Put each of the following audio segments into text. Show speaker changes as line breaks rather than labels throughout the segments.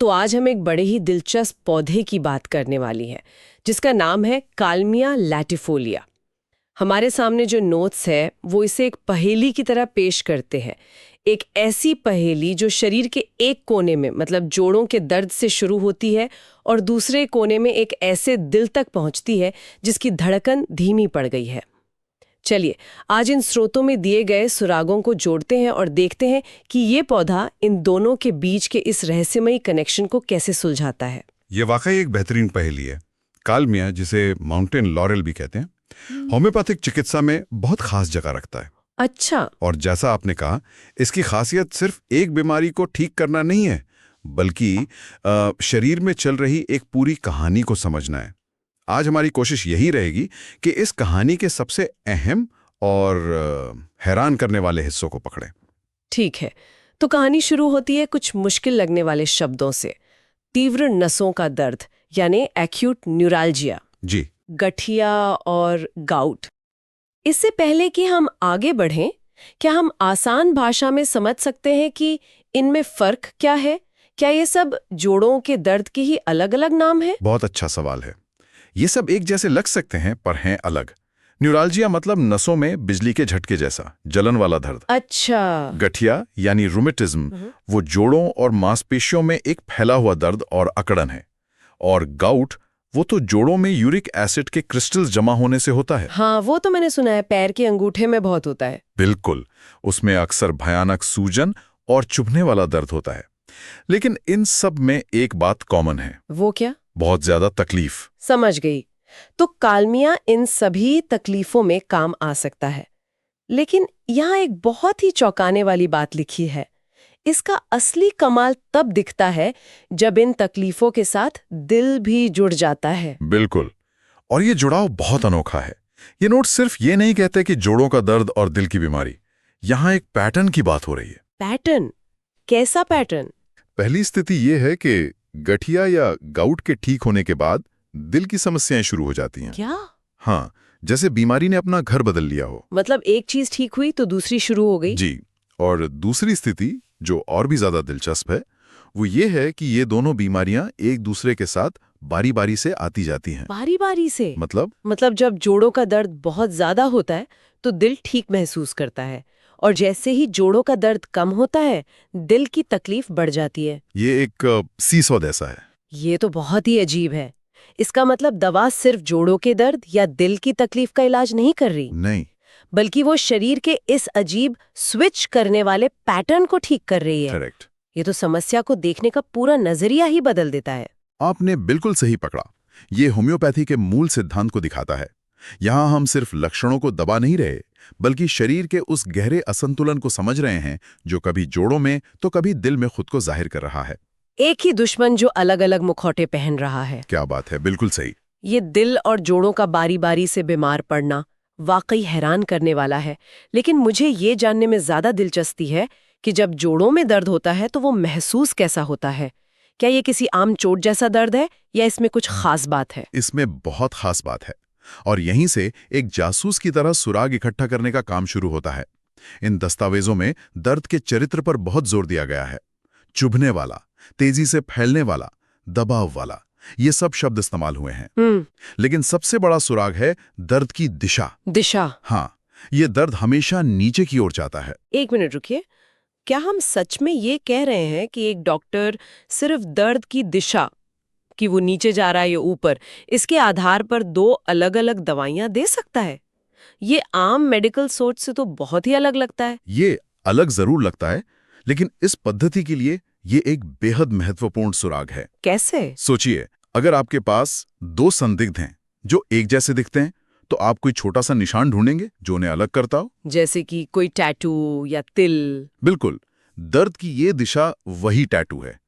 तो आज हम एक बड़े ही दिलचस्प पौधे की बात करने वाली हैं, जिसका नाम है कालमिया लैटिफोलिया। हमारे सामने जो नोट्स है वो इसे एक पहेली की तरह पेश करते हैं। एक ऐसी पहेली जो शरीर के एक कोने में मतलब जोड़ों के दर्द से शुरू होती है और दूसरे कोने में एक ऐसे दिल तक पहुंचती है जिसकी धड़कन धीमी पड़ गई है। चलिए आज इन स्रोतों में दिए गए सुरागों को जोड़ते हैं और देखते हैं कि ये पौधा इन दोनों के बीच के इस रहस्यमयी कनेक्शन को कैसे सुलझाता है।
ये वाकई एक बेहतरीन पहेली है। कालमिया, जिसे माउंटेन लॉरेल भी कहते हैं, होम्योपैथिक चिकित्सा में बहुत खास जगह रखता है।
अच्छा।
और जैसा आपने कहा, इसकी खासियत सिर्फ एक बीमारी को ठीक करना नहीं है, बल्कि शरीर में चल रही एक पूरी कहानी को समझना है। आज हमारी कोशिश यही रहेगी कि इस कहानी के सबसे अहम और हैरान करने वाले हिस्सों को पकड़ें।
ठीक है, तो कहानी शुरू होती है कुछ मुश्किल लगने वाले शब्दों से। तीव्र नसों का दर्द यानी एक्यूट न्यूराल्जिया,
जी,
गठिया और गाउट। इससे पहले कि हम आगे बढ़ें, क्या हम आसान भाषा में समझ सकते हैं कि इनमें फर्क क्या है? क्या ये सब जोड़ों के दर्द के ही अलग-अलग नाम हैं?
बहुत अच्छा सवाल है। ये सब एक जैसे लग सकते हैं पर हैं अलग। न्यूराल्जिया मतलब नसों में बिजली के झटके जैसा जलन वाला दर्द।
अच्छा।
गठिया यानी रूमेटिज्म, वो जोड़ों और मांसपेशियों में एक फैला हुआ दर्द और अकड़न है। और गाउट, वो तो जोड़ों में यूरिक एसिड के क्रिस्टल्स जमा होने से होता है।
हाँ, वो तो मैंने सुना है, पैर के अंगूठे में बहुत होता है।
बिल्कुल, उसमें अक्सर भयानक सूजन और चुभने वाला दर्द होता है। लेकिन इन सब में एक बात कॉमन है।
वो क्या?
बहुत ज्यादा तकलीफ।
समझ गई। तो कालमिया इन सभी तकलीफों में काम आ सकता है। लेकिन यहाँ एक बहुत ही चौंकाने वाली बात लिखी है। इसका असली कमाल तब दिखता है जब इन तकलीफों के साथ दिल भी जुड़ जाता है।
बिल्कुल, और ये जुड़ाव बहुत अनोखा है। ये नोट सिर्फ ये नहीं कहते कि जोड़ों का दर्द और दिल की बीमारी। यहाँ एक पैटर्न की बात हो रही है।
पैटर्न? कैसा पैटर्न?
पहली स्थिति ये है कि गठिया या गाउट के ठीक होने के बाद दिल की समस्याएं शुरू हो जाती हैं।
क्या?
हाँ, जैसे बीमारी ने अपना घर बदल लिया हो।
मतलब एक चीज ठीक हुई तो दूसरी शुरू हो गई?
जी। और दूसरी स्थिति, जो और भी ज्यादा दिलचस्प है, वो ये है कि ये दोनों बीमारियां एक दूसरे के साथ बारी बारी से आती जाती हैं।
बारी बारी से?
मतलब
जब जोड़ों का दर्द बहुत ज्यादा होता है तो दिल ठीक महसूस करता है, और जैसे ही जोड़ों का दर्द कम होता है दिल की तकलीफ बढ़ जाती है।
ये एक सीसॉ जैसा है।
ये तो बहुत ही अजीब है। इसका मतलब दवा सिर्फ जोड़ों के दर्द या दिल की तकलीफ का इलाज नहीं कर रही।
नहीं,
बल्कि वो शरीर के इस अजीब स्विच करने वाले पैटर्न को ठीक कर रही है।
करेक्ट।
ये तो समस्या को देखने का पूरा नजरिया ही बदल देता है।
आपने बिल्कुल सही पकड़ा। ये होम्योपैथी के मूल सिद्धांत को दिखाता है। यहाँ हम सिर्फ लक्षणों को दबा नहीं रहे, बल्कि शरीर के उस गहरे असंतुलन को समझ रहे हैं जो कभी जोड़ों में तो कभी दिल में खुद को जाहिर कर रहा है।
एक ही दुश्मन जो अलग अलग मुखौटे पहन रहा है।
क्या बात है, बिल्कुल सही।
ये दिल और जोड़ों का बारी बारी से बीमार पड़ना वाकई हैरान करने वाला है। लेकिन मुझे ये जानने में ज्यादा दिलचस्पी है कि जब जोड़ों में दर्द होता है तो वो महसूस कैसा होता है। क्या ये किसी आम चोट जैसा दर्द है या इसमें कुछ खास बात है?
इसमें बहुत खास बात है, और यहीं से एक जासूस की तरह सुराग इकट्ठा करने का काम शुरू होता है। इन दस्तावेजों में दर्द के चरित्र पर बहुत जोर दिया गया है। चुभने वाला, तेजी से फैलने वाला, दबाव वाला, ये सब शब्द इस्तेमाल हुए हैं। लेकिन सबसे बड़ा सुराग है दर्द की दिशा।
दिशा?
हाँ, ये दर्द हमेशा नीचे की ओर जाता है।
एक मिनट रुकिए, क्या हम सच में ये कह रहे हैं कि एक डॉक्टर सिर्फ दर्द की दिशा, कि वो नीचे जा रहा है या ऊपर, इसके आधार पर दो अलग अलग दवाइयां दे सकता है? ये आम मेडिकल सोच से तो बहुत ही अलग लगता है।
ये अलग जरूर लगता है, लेकिन इस पद्धति के लिए ये एक बेहद महत्वपूर्ण सुराग है।
कैसे?
सोचिए, अगर आपके पास दो संदिग्ध हैं जो एक जैसे दिखते हैं, तो आप कोई छोटा सा निशान ढूंढेंगे जो उन्हें अलग करता हो।
जैसे कि कोई टैटू या तिल?
बिल्कुल, दर्द की ये दिशा वही टैटू है।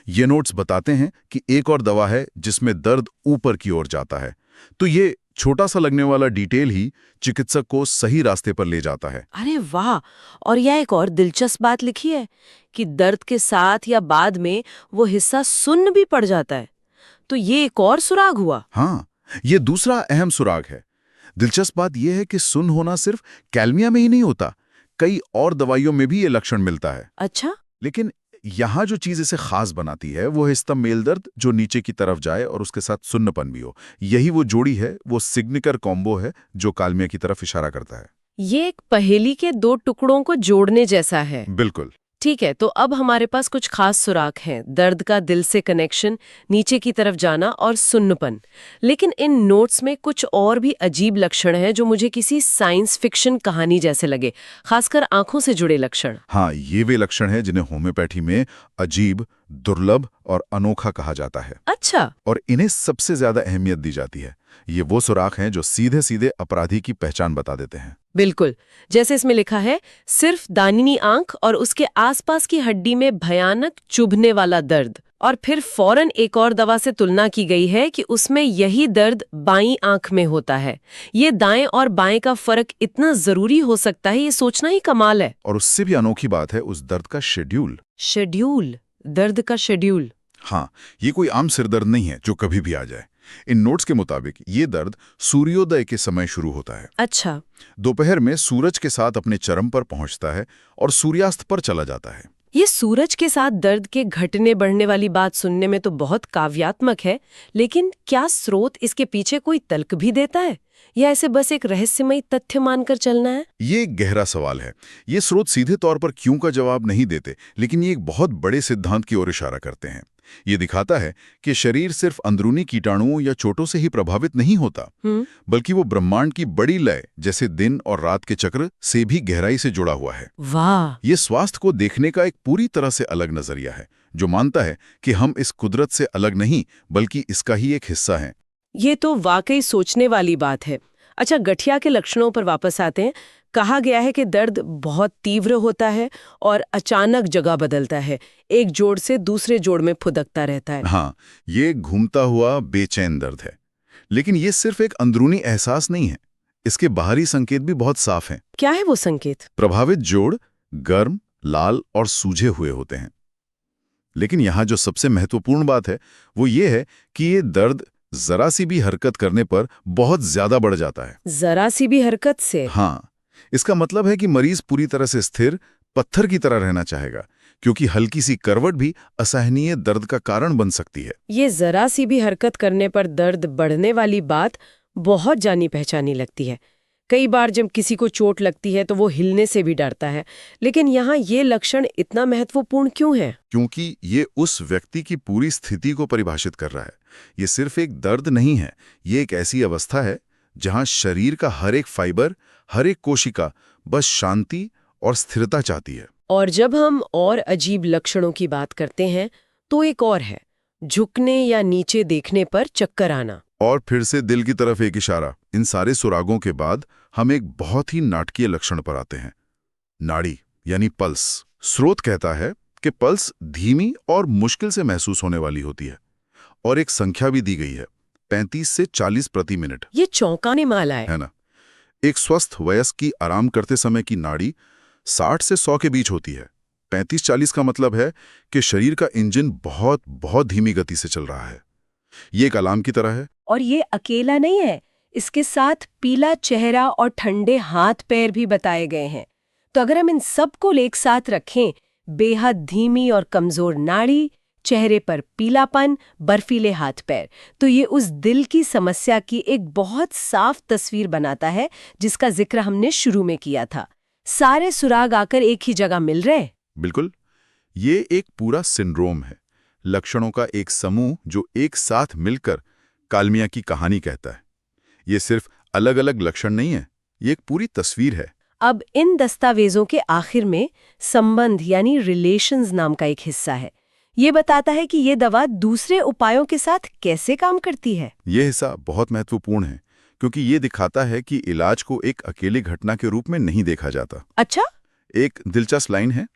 ये नोट्स बताते हैं कि एक और दवा है जिसमें दर्द ऊपर की ओर जाता है। तो ये छोटा सा लगने वाला डिटेल ही चिकित्सक को सही रास्ते पर ले जाता है।
अरे वाह! और यह एक और दिलचस्प बात लिखी है कि दर्द के साथ या बाद में वो हिस्सा सुन्न भी पड़ जाता है। तो ये एक और सुराग हुआ।
हाँ, ये दूसरा अहम सुराग है। दिलचस्प बात यह है कि सुन्न होना सिर्फ कालमिया में ही नहीं होता, कई और दवाइयों में भी ये लक्षण मिलता है।
अच्छा।
लेकिन यहाँ जो चीज इसे खास बनाती है वो है स्तंभ मेल दर्द जो नीचे की तरफ जाए और उसके साथ सुन्नपन भी हो। यही वो जोड़ी है, वो सिग्नेचर कॉम्बो है जो कालमिया की तरफ इशारा करता है।
ये एक पहेली के दो टुकड़ों को जोड़ने जैसा है।
बिल्कुल।
ठीक है, तो अब हमारे पास कुछ खास सुराग हैं। दर्द का दिल से कनेक्शन, नीचे की तरफ जाना और सुन्नपन। लेकिन इन नोट्स में कुछ और भी अजीब लक्षण हैं जो मुझे किसी साइंस फिक्शन कहानी जैसे लगे, खासकर आंखों से जुड़े लक्षण।
हाँ, ये वे लक्षण हैं जिन्हें होम्योपैथी में अजीब, दुर्लभ और अनोखा कहा जाता है।
अच्छा।
और इन्हें सबसे ज्यादा अहमियत दी जाती है। ये वो सुराग हैं जो सीधे सीधे अपराधी की पहचान बता देते हैं।
बिल्कुल, जैसे इसमें लिखा है, सिर्फ दाहिनी आंख और उसके आसपास की हड्डी में भयानक चुभने वाला दर्द। और फिर फौरन एक और दवा से तुलना की गई है कि उसमें यही दर्द बाईं आंख में होता है। ये दाएं और बाएं का फर्क इतना जरूरी हो सकता है, ये सोचना ही कमाल है।
और उससे भी अनोखी बात है उस दर्द का शेड्यूल।
शेड्यूल, दर्द का शेड्यूल।
हाँ, ये कोई आम सिरदर्द नहीं है जो कभी भी आ जाए। इन नोट्स के मुताबिक ये दर्द सूर्योदय के समय शुरू होता है।
अच्छा।
दोपहर में सूरज के साथ अपने चरम पर पहुंचता है और सूर्यास्त पर चला जाता है।
ये सूरज के साथ दर्द के घटने बढ़ने वाली बात सुनने में तो बहुत काव्यात्मक है, लेकिन क्या स्रोत इसके पीछे कोई तर्क भी देता है या ऐसे बस एक रहस्यमयी तथ्य मानकर चलना है?
ये एक गहरा सवाल है। ये स्रोत सीधे तौर पर क्यों का जवाब नहीं देते, लेकिन ये एक बहुत बड़े सिद्धांत की ओर इशारा करते हैं। ये दिखाता है कि शरीर सिर्फ अंदरूनी कीटाणुओं या चोटों से ही प्रभावित नहीं होता, बल्कि वो ब्रह्मांड की बड़ी लय जैसे दिन और रात के चक्र से भी गहराई से जुड़ा हुआ है।
वाह!
ये स्वास्थ्य को देखने का एक पूरी तरह से अलग नजरिया है जो मानता है कि हम इस कुदरत से अलग नहीं बल्कि इसका ही एक हिस्सा हैं।
ये तो वाकई सोचने वाली बात है। अच्छा, गठिया के लक्षणों पर वापस आते हैं। कहा गया है कि दर्द बहुत तीव्र होता है और अचानक जगह बदलता है, एक जोड़ से दूसरे जोड़ में फुदकता रहता है।
हाँ, ये घूमता हुआ बेचैन दर्द है। लेकिन ये सिर्फ एक अंदरूनी एहसास नहीं है, इसके बाहरी संकेत भी बहुत साफ हैं।
क्या है वो संकेत?
प्रभावित जोड़ गर्म, लाल और सूजे हुए होते हैं। लेकिन यहाँ जो सबसे महत्वपूर्ण बात है वो ये है कि ये दर्द जरा सी भी हरकत करने पर बहुत ज्यादा बढ़ जाता है।
जरा सी भी हरकत से?
हाँ, इसका मतलब है कि मरीज पूरी तरह से स्थिर पत्थर की तरह रहना चाहेगा, क्योंकि हल्की सी करवट भी असहनीय दर्द का कारण बन सकती है।
ये जरा सी भी हरकत करने पर दर्द बढ़ने वाली बात बहुत जानी पहचानी लगती है। कई बार जब किसी को चोट लगती है तो वो हिलने से भी डरता है, लेकिन यहाँ ये लक्षण इतना महत्वपूर्ण क्यों है?
क्योंकि ये उस व्यक्ति की पूरी स्थिति को परिभाषित कर रहा है। ये सिर्फ एक दर्द नहीं है, ये एक ऐसी अवस्था है जहां शरीर का हर एक फाइबर, हर एक कोशिका बस शांति और स्थिरता चाहती है।
और जब हम और अजीब लक्षणों की बात करते हैं तो एक और है, झुकने या नीचे देखने पर चक्कर आना।
और फिर से दिल की तरफ एक इशारा। इन सारे सुरागों के बाद हम एक बहुत ही नाटकीय लक्षण पर आते हैं, नाड़ी यानी पल्स। स्रोत कहता है कि पल्स धीमी और मुश्किल से महसूस होने वाली होती है और एक संख्या भी दी गई है, 35 से 40 प्रति मिनट।
ये चौंकाने वाला है
ना? एक स्वस्थ वयस्क की आराम करते समय की नाड़ी 60 से 100 के बीच होती है। 35-40 का मतलब है कि शरीर का इंजन बहुत बहुत धीमी गति से चल रहा है। ये एक अलार्म की तरह है।
और ये अकेला नहीं है, इसके साथ पीला चेहरा और ठंडे हाथ पैर भी बताए गए हैं। तो अगर हम इन सब को एक साथ रखें, बेहद धीमी और कमजोर नाड़ी, चेहरे पर पीलापन, बर्फीले हाथ पैर, तो ये उस दिल की समस्या की एक बहुत साफ तस्वीर बनाता है जिसका जिक्र हमने शुरू में किया था। सारे सुराग आकर एक ही जगह मिल रहे।
बिल्कुल, ये एक पूरा सिंड्रोम है, लक्षणों का एक समूह जो एक साथ मिलकर कालमिया की कहानी कहता है। ये सिर्फ अलग अलग लक्षण नहीं है, ये एक पूरी तस्वीर है।
अब इन दस्तावेजों के आखिर में संबंध यानी रिलेशंस नाम का एक हिस्सा है। ये बताता है कि ये दवा दूसरे उपायों के साथ कैसे काम करती है।
ये हिस्सा बहुत महत्वपूर्ण है क्योंकि ये दिखाता है कि इलाज को एक अकेली घटना के रूप में नहीं देखा जाता।
अच्छा?
एक दिलचस्प लाइन है,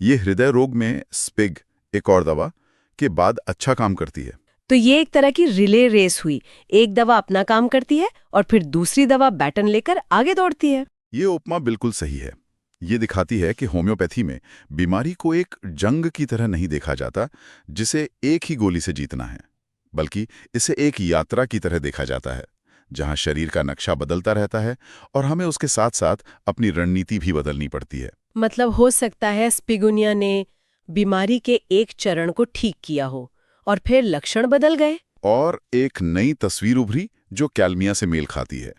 ये हृदय रोग में स्पिग, एक और दवा के बाद अच्छा काम करती है।
तो ये एक तरह की रिले रेस हुई, एक दवा अपना काम करती है और फिर दूसरी दवा बैटन लेकर आगे दौड़ती है।
ये उपमा बिल्कुल सही है। ये दिखाती है कि होम्योपैथी में बीमारी को एक जंग की तरह नहीं देखा जाता जिसे एक ही गोली से जीतना है, बल्कि इसे एक यात्रा की तरह देखा जाता है जहां शरीर का नक्शा बदलता रहता है और हमें उसके साथ साथ अपनी रणनीति भी बदलनी पड़ती है।
मतलब हो सकता है स्पिगुनिया ने बीमारी के एक चरण को ठीक किया हो और फिर लक्षण बदल गए।
और एक नई तस्वीर उभरी जो कैल्मिया से मेल खाती है।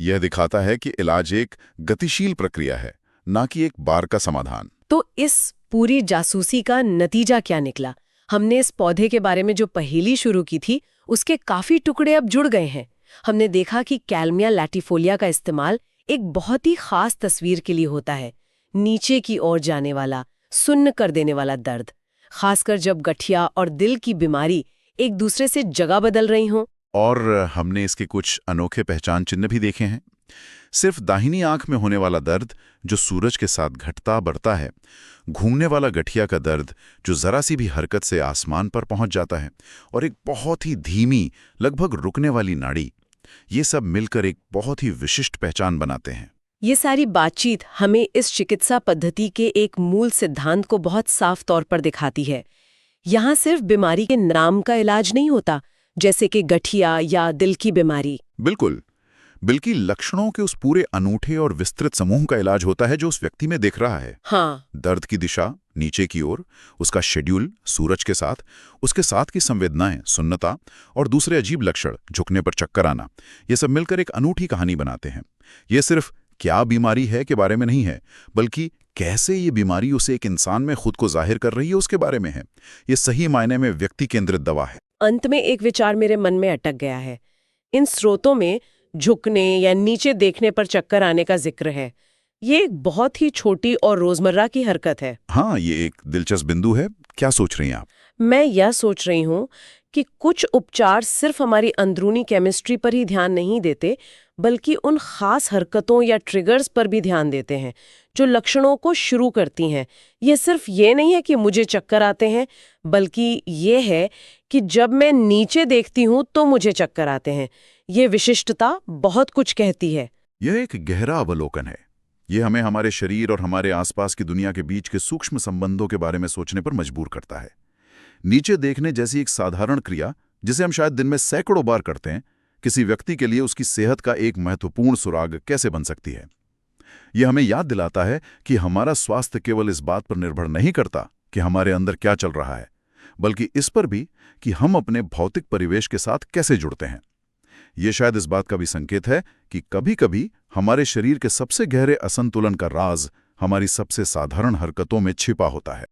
यह दिखाता है कि इलाज एक गतिशील प्रक्रिया है, ना कि एक बार का समाधान।
तो इस पूरी जासूसी का नतीजा क्या निकला? हमने इस पौधे के बारे में जो पहेली शुरू की थी, उसके काफी टुकड़े अब जुड़ गए हैं। हमने देखा कि कैल्मिया लैटिफोलिया का इस्तेमाल एक बहुत ही खास तस्वीर के लिए होता है, नीचे की ओर जाने वाला, सुन्न कर देने वाला दर्द, खासकर जब गठिया और दिल की बीमारी एक दूसरे से जगह बदल रही हों।
और हमने इसके कुछ अनोखे पहचान चिन्ह भी देखे हैं। सिर्फ दाहिनी आंख में होने वाला दर्द जो सूरज के साथ घटता बढ़ता है, घूमने वाला गठिया का दर्द जो जरा सी भी हरकत से आसमान पर पहुंच जाता है, और एक बहुत ही धीमी, लगभग रुकने वाली नाड़ी, ये सब मिलकर एक बहुत ही विशिष्ट पहचान बनाते हैं।
ये सारी बातचीत हमें इस चिकित्सा पद्धति के एक मूल सिद्धांत को बहुत साफ तौर पर दिखाती है। यहाँ सिर्फ बीमारी के नाम का इलाज नहीं होता, जैसे कि गठिया या दिल की बीमारी।
बिल्कुल, बल्कि लक्षणों के उस पूरे अनूठे और विस्तृत समूह का इलाज होता है जो उस व्यक्ति में दिख रहा है।
हाँ,
दर्द की दिशा नीचे की ओर, उसका शेड्यूल सूरज के साथ, उसके साथ की संवेदनाएं सुन्नता, और दूसरे अजीब लक्षण झुकने पर चक्कर आना, ये सब मिलकर एक अनूठी कहानी बनाते हैं। ये सिर्फ क्या बीमारी है के बारे में नहीं है, बल्कि कैसे ये बीमारी उसे एक इंसान में खुद को जाहिर कर रही है उसके बारे में है। ये सही मायने में व्यक्ति केंद्रित दवा है।
अंत में एक विचार मेरे मन में अटक गया है। इन स्रोतों में झुकने या नीचे देखने पर चक्कर आने का जिक्र है। ये एक बहुत ही छोटी और रोजमर्रा की हरकत है।
हाँ, ये एक दिलचस्प बिंदु है। क्या सोच रही हैं आप?
मैं यह सोच रही हूँ कि कुछ उपचार सिर्फ हमारी अंदरूनी केमिस्ट्री पर ही ध्यान नहीं देते, बल्कि उन खास हरकतों या ट्रिगर्स पर भी ध्यान देते हैं जो लक्षणों को शुरू करती हैं। ये सिर्फ ये नहीं है कि मुझे चक्कर आते हैं, बल्कि ये है कि जब मैं नीचे देखती हूँ तो मुझे चक्कर आते हैं। ये विशिष्टता बहुत कुछ कहती है।
यह एक गहरा अवलोकन है। ये हमें हमारे शरीर और हमारे आसपास की दुनिया के बीच के सूक्ष्म संबंधों के बारे में सोचने पर मजबूर करता है। नीचे देखने जैसी एक साधारण क्रिया, जिसे हम शायद दिन में सैकड़ों बार करते हैं, किसी व्यक्ति के लिए उसकी सेहत का एक महत्वपूर्ण सुराग कैसे बन सकती है। यह हमें याद दिलाता है कि हमारा स्वास्थ्य केवल इस बात पर निर्भर नहीं करता कि हमारे अंदर क्या चल रहा है, बल्कि इस पर भी कि हम अपने भौतिक परिवेश के साथ कैसे जुड़ते हैं। ये शायद इस बात का भी संकेत है कि कभी-कभी हमारे शरीर के सबसे गहरे असंतुलन का राज हमारी सबसे साधारण हरकतों में छिपा होता है।